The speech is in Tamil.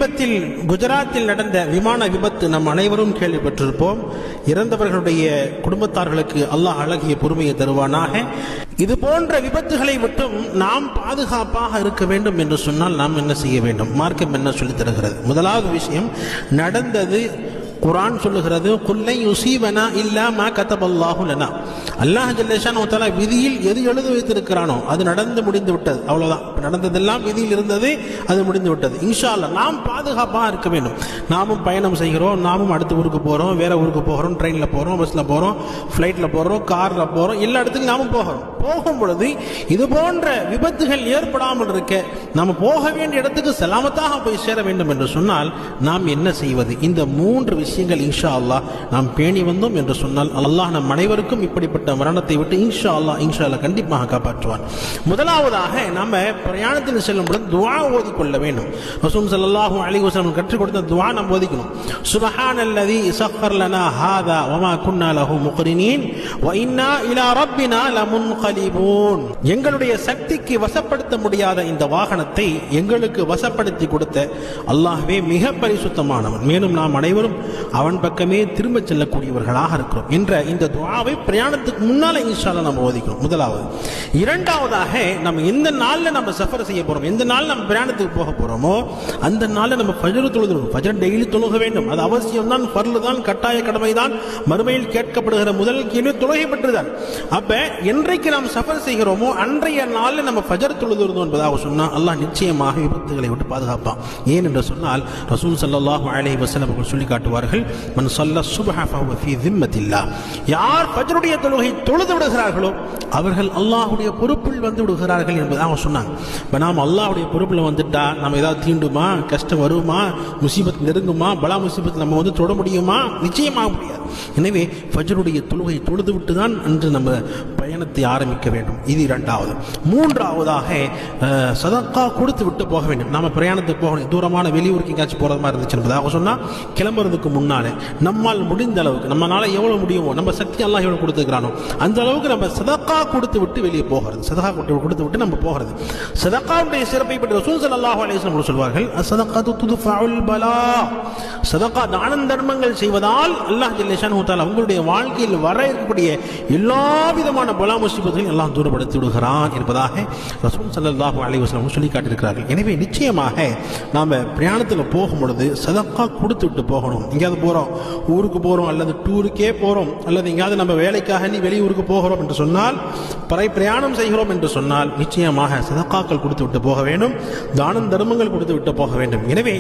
சமீபத்தில் குஜராத்தில் நடந்த விமான விபத்து நம் அனைவரும் கேள்விப்பட்டிருப்போம். இறந்தவர்களுடைய குடும்பத்தார்களுக்கு அல்லாஹ் அழகிய பொறுமையை தருவானாக. இது போன்ற விபத்துகளை விட்டும் நாம் பாதுகாப்பாக இருக்க வேண்டும் என்று சொன்னால் நாம் என்ன செய்ய வேண்டும்? மார்க்கம் என்ன சொல்லித் தருகிறது? முதலாவது விஷயம், நடந்தது குர்ஆன் சொல்லுகிறது, குல்லை யுஸீபனா இல்லா மா கதபல்லாஹு லனா. அல்லாஹ் ஜல்லஷானஹு வ தஆலா விதியில் எது எழுதி வைத்திருக்கிறானோ அது நடந்து முடிந்து விட்டது, அவ்வளவுதான். நடந்ததெல்லாம் விதியில் இருந்தது, அது முடிந்து விட்டது. இன்ஷா அல்லாஹ் நாம் பாதுகாப்பாக இருக்க வேண்டும். நாமும் பயணம் செய்கிறோம், நாமும் அடுத்த ஊருக்கு போகிறோம், வேற ஊருக்கு போகிறோம், ட்ரெயினில் போகிறோம், பஸ்ஸில் போகிறோம், ஃப்ளைட்டில் போகிறோம், காரில் போகிறோம், எல்லா இடத்துக்கும் நாமும் போகிறோம். போகும் பொழுது இது போன்ற விபத்துகள் ஏற்படாமல் இருக்க நாம் போக வேண்டிய இடத்துக்கு சலாமத்தாக போய் சேர வேண்டும் என்று சொன்னால் நாம் என்ன செய்வது? இந்த மூன்று விஷயங்கள் இன்ஷா அல்லாஹ் நாம் பேணி வந்தோம் என்று சொன்னால் அல்லாஹ் நம் அனைவருக்கும் இப்படிப்பட்ட மரணத்தை விட்டு இன்ஷா அல்லாஹ் கண்டிப்பாக காப்பாற்றுவான். முதலாவதாக நாம் பிரயாணத்தில் செல்லும் பொழுது துஆ ஓதிக்கொள்ள வேண்டும். ரசூல் ஸல்லல்லாஹு அலைஹி வஸல்லம் கற்றுக் கொடுத்த துஆ நாம் ஓதிக்கணும். சுப்ஹானல்லதி ஸக்கர் லனா ஹாதா வமா குன்னா லஹு முக்ரினீன் வ இன்னா இலா ரப்பினா லமுன்கலிபூன். எங்களுடைய சக்திக்கு வசப்படுத்த முடியாத இந்த வாகனத்தை எங்களுக்கு வசப்படுத்தி கொடுத்த அல்லாஹ்வே மிக பரிசுத்தமானவன், மேலும் நாம் அனைவரும் அவன் பக்கமே திரும்ப செல்லக்கூடியவர்களாக இருக்கிறோம் என்ற இந்த துஆவை பிரயாணத்துக்கு முன்னால இன்ஷா அல்லாஹ் நம்ம ஓதிக்கணும். முதலாவது. இரண்டாவதாக, நம்ம எந்த நாள்ல நம்ம சஃபர் செய்ய போறோம், எந்த நாள் நம்ம பிரயாணத்துக்கு போக போறோமோ அந்த நாள்ல நம்ம ஃபஜ்ர் தொழுகணும். ஃபஜ்ர் டெய்லி தொழுக வேண்டும். அது அவசியம் தான், ஃபர்லு தான், கட்டாய கடமை தான். மறுமையில் கேட்கப்படுகிற முதல் கேள்வி தொழுகை பற்றிதான். அப்ப என்றைக்கு நாம் சஃபர் செய்கிறோமோ அன்றைய நாளில் நம்ம ஃபஜ்ர் தொழுகிறோம் என்பதாக சொன்னால் அல்லாஹ் நிச்சயமாக விபத்துகளை விட்டு பாதுகாப்பான். ஏன் என்று சொன்னால் ரசூல் ஸல்லல்லாஹு அலைஹி வஸல்லம் அவர்கள் சொல்லி காட்டுவார்கள், மன் ஸல்ல ஸுப்ஹ ஃபஹுவ ஃபீ திம்மத்தில்லாஹ். யார் ஃபஜ்ருடைய தொழுகை தொழுது விடுகிறார்களோ அவர்கள் அல்லாஹ்வுடைய பொறுப்பில் வந்து விடுகிறார்கள் என்பதாக சொன்னாங்க. இப்போ நாம் அல்லாஹ்வுடைய பொறுப்பில் வந்துட்டா நம்ம ஏதாவது தீண்டுமா, கஷ்டம் வருமா, முசீபத் நெருங்குமா, பலா முசீபத் நம்ம வந்து தொட முடியுமா? நிச்சயமாக முடியாது. எனவே ஃபஜ்ருடைய தொழுகை தொழுது விட்டு தான் அன்று நம்ம பயணத்தை ஆரம்பிக்க வேண்டும். இது இரண்டாவது. மூன்றாவதாக சதக்கா கொடுத்து விட்டு போக வேண்டும். நம்ம பிரயாணத்துக்கு போகணும், தூரமான வெளியூருக்கு எங்கேயாச்சும் போகிற மாதிரி இருந்துச்சு என்பதாக சொன்னால் கிளம்புறதுக்கு முன்னாலே நம்மால் முடிந்த அளவுக்கு, நம்மளால எவ்வளோ முடியுமோ, நம்ம சக்தி அல்லாஹ் எவ்வளோ கொடுத்துக்கிறானோ அந்த அளவுக்கு நம்ம சதக்கா கொடுத்து விட்டு வெளியே போகிறது, சதக்கா கொடுத்து விட்டு நம்ம போகிறது. சதக்காவுடைய சிறப்பை பற்றி ரசூல் ஸல்லல்லாஹு அலைஹி வஸல்லம் சொல்வார்கள், அஸ்ஸதகாத்து துத்ஃபஉல் பலா. சதக்கா தான தர்மங்கள் செய்வதால் அல்லாஹ் ஜல்லஷானஹு தஆலா உங்களுடைய வாழ்க்கையில் வர இருக்கக்கூடிய எல்லா விதமான பலா முசீபத்தையும் எல்லாம் தூரப்படுத்தி விடுகிறான் என்பதாக ரசூல் ஸல்லல்லாஹு அலைஹி வஸல்லம் சொல்லி காட்டியிருக்கிறார்கள். எனவே நிச்சயமாக நாம் பிரயாணத்தில் போகும் பொழுது சதக்கா கொடுத்து விட்டு போகணும். எங்கேயாவது போகிறோம், ஊருக்கு போகிறோம், அல்லது டூருக்கே போகிறோம், அல்லது எங்கேயாவது நம்ம வேலைக்காக வெளியூருக்கு போகிறோம் என்று சொன்னால், பிரயாணம் செய்கிறோம் என்று சொன்னால் நிச்சயமாக சதக்காக்கள் கொடுத்து விட்டு போக வேண்டும், தான தர்மங்கள் கொடுத்து விட்டு போக வேண்டும். எனவே